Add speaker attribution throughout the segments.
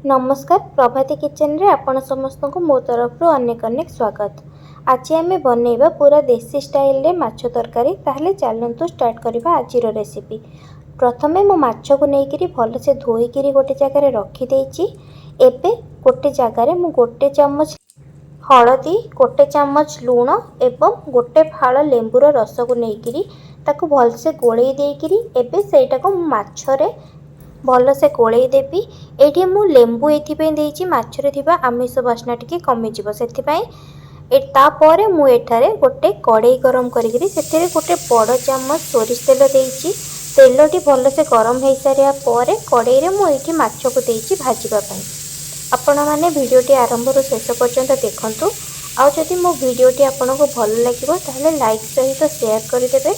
Speaker 1: नमस्कार प्रभाती किचन रे आपण समस्त को मो तरफ अनेक अनेक स्वागत। आज आम बनइबा पूरा देसी स्टाइल रे माछ तरकारी। ताहले चलतु स्टार्ट करबा आज रेसिपी। प्रथमे मो माछ को लेकिरी भल से धोईकी गोटे जगार रखी देछि। एबे गोटे जगार मु गोटे चम्मच हलदी, गोटे चम्मच लूण एवं गोटे फाड़ लेंबूर रस को लेकिरी ताकू भल से गोलई देकिरी एबे सेटा को माछरे भल से गोलई देवी। ये मु लेंबू ये माछरे थिबा आमिष बास्ना टिके कमी जिवो सेथिपाई तापर मु एठारे गोटे कड़ाई गरम करिकरी सेथिरे गोटे बड़ चम्मच सोरिष तेल देइछि। तेलटी भल से गरम हो सारा पर कड़ाई रे मु एठी माछ को देइछि भाजिबा पई। आपण माने वीडियोटी आरंभ रु शेष पर्यंत देखंतु। आउ जदि मो वीडियोटी आपनको भल लागिवो ताहले लाइक सहित शेयर करदेबे।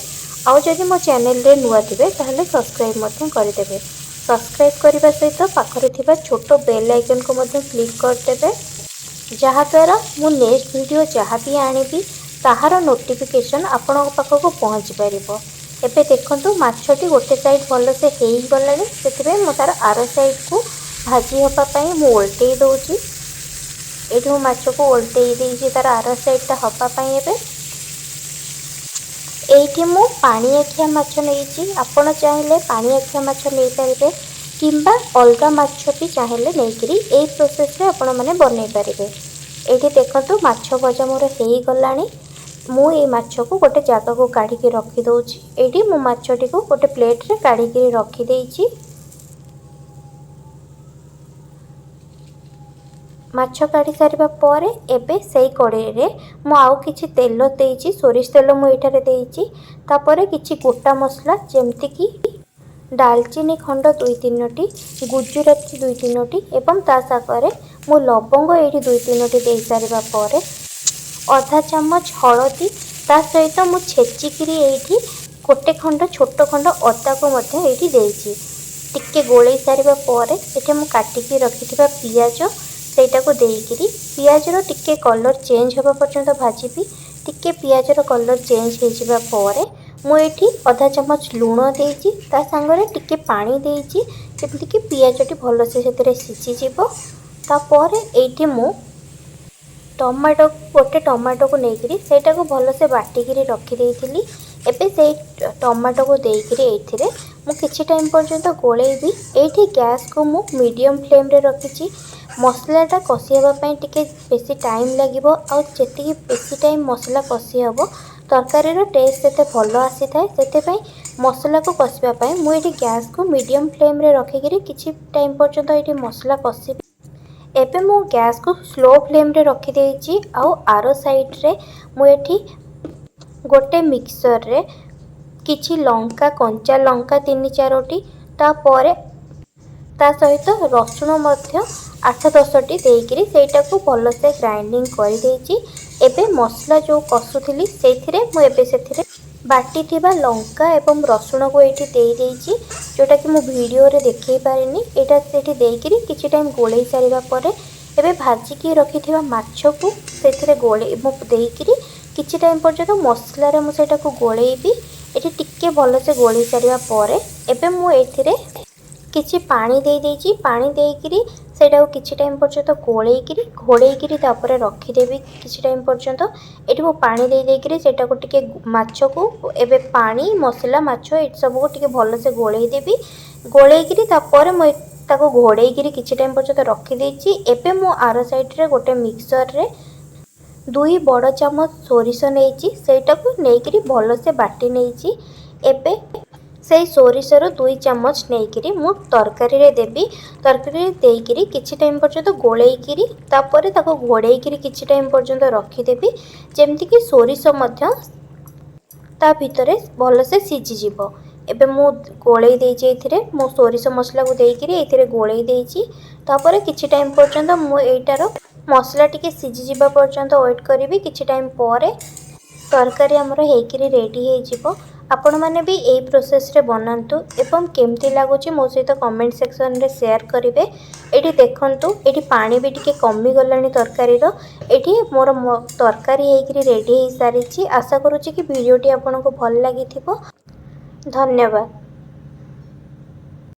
Speaker 1: आउ जदि मो चैनल रे नुआ थिबे ताहले सब्सक्राइब मध्य करदेबे। सब्सक्राइब करने सहित पाखरे थिबा छोटो बेल आइकन को मध्य क्लिक करदेबे, जहाँद्वारा मु नेक्स्ट वीडियो जहाँ भी आनिबी ताहार नोटिफिकेशन आपण पाखक पहुँची पारिबो। एबे देखंतु माछटी गोटे साइड भल से हेई गलानी सेतिबे मो तार आर साइड को भाजी हबा पई मु उल्टेई दउची। एठी मु माछ को उल्टेई देइची तार आर साइड ता हबा पई। एबे एठी मु पानिआखिया माछ नेइची। आपण चाहिले पानिआखिया माछ नै पारिबे किंबा अलगा माछ भी चाहिले नेइकरी एई प्रोसेस रे आपण माने बनै पारिबे। एठी देखंतु माछ भजा मोर हेई गलानी। मु ए माछ को गोटे जागा को काढी के रखी दउची। एठी मु माछटी को गोटे प्लेट रे काढी के रखी देइची। माछ काढ़ी सारिबा परे एबे सेई कड़ाई रे मु आउ किछि तेल देइछि। सोरिष तेल मु एठारे देइछि। तापरे किछि गोटा मसला जेमति कि दालचीनी खंड 2-3टी, गुजराती 2-3टी एवं ता सागरे मु लवंग एठी 2-3टी देइ सारिबा परे आधा चम्मच हळदी ता सहित मु छेचिकिरी एठी गोटे खंड छोट खंड अदा को मध्य एठी देइछि। टिके गोळई सारिबा परे एठी मु काटिकी रखिथिबा पियाज सेटा को देइकिरी पियाजर टिके कलर चेंज होबा पर्यंत भाजीबी। टिके पियाजर कलर चेंज हो जिबा परे मु एठी आधा चम्मच लूण देइछि। ता संगरे टिके पानी देइछि जेमति कि पियाजटी भल से सेतरे सिझी जिवो। ता परे एठी मु गोटे टमाटो को नेइकिरी सेटा को भल से बाटिकिरी रखी देइथिली। एबे से टमाटो को देइकिरी एथिरे मु किछि टाइम पर्यंत गोलेइबी। एठी गैस को मु मीडियम फ्लेम रे रखिछि। मसलाटा कषि हेबा पई टिके बेसी टाइम लागिबो। आ जेतिकी बेसी टाइम मसला कषि हेबो तरकारी रो टेस्ट सेते भलो आसी थाए। सेते पई मसला को कषिबा पई मु एठी गैस को मीडियम फ्लेम रे रखिकिरी किछि टाइम पर्यंत एठी मसला कषि। एबे मु गैस को स्लो फ्लेम रे रखी देइछि। आ आरो साइड रे मु एठी गोटे मिक्सर रे किछि लंका कंचा लंका 3-4टी तापरे ता सहित रसुण मध्य 8-10टी देइकिरी सेटा को भल से ग्राइंडिंग कर देइछि। एबे मसला जो कसुथिली सेथिरे मु एबे सेथिरे बाटी थिबा लंका एवं रसुण को एठी देइ देइछि, जोटा कि मु वीडियो रे देखै पारिनी। एटा सेठी देइकिरी किछि टाइम गोळई सारिबा परे एबे भाजी की रखिथिबा माछ को सेथिरे गोळई मु देइकिरी किछि टाइम पर्यंत मसला रे मु सेटा को गोळईबी। एठी टिके भल से गोळई सारिबा परे एबे मु एथिरे किछि पानी दे देइछि। पानी देइकिरी सेटा किछि टाइम पर्यंत गोळेइकिरी घोड़ेइकिरी तापरे रखी देबी किछि टाइम पर्यंत। एठी मु पानी दे देइकिरी सेटा को टिके माछ को एबे पानी मसला माछ ए सब को टिके भल से गोळेइ देबी। गोळेइकिरी तापरे मु ताको घोड़ेइकिरी किछि टाइम पर्यंत रखी देइछि। एबे मु आरो साइड रे गोटे मिक्सर रे 2 बड़ चम्मच सोरिष नेइछि। सेटा को नेइकिरी भल से बाटी नेइछि। एबे सेई सोरिषर 2 चम्मच नेइकिरी मु तरकारी रे देबी। तरकारी रे देइकिरी किछि टाइम पर्यंत गोळेइकिरी तापरे ताको घोड़ेइकिरी किछि टाइम पर्यंत रखी देबी जेमति कि सोरिष मध्य ता भितरे भल से सिझी जिवो। एबे मु गोळेइ देइछि एथिरे मु सोरिष मसला को देइकिरी एथिरे गोळेइ देइछि। तापरे किछि टाइम पर्यंत मु एटारो मसला टिके सिझी जिबा पर्यंत वेट करिवि। किछि टाइम परे तरकारी हमर हेकिरी रेडी हे जिवो। आपण माने भी एई प्रोसेस रे बनांतु एवं केमती लागुची मो सहित कमेंट सेक्शन रे शेयर करिवे। एठी देखंतु एठी पानी भी टिके कमी गलानी तरकारी रो। एठी मोर तरकारी हेकिरी रेडी हे सारिची। आशा करूची कि वीडियोटी आपनको भल लागिथिबो। धन्यवाद।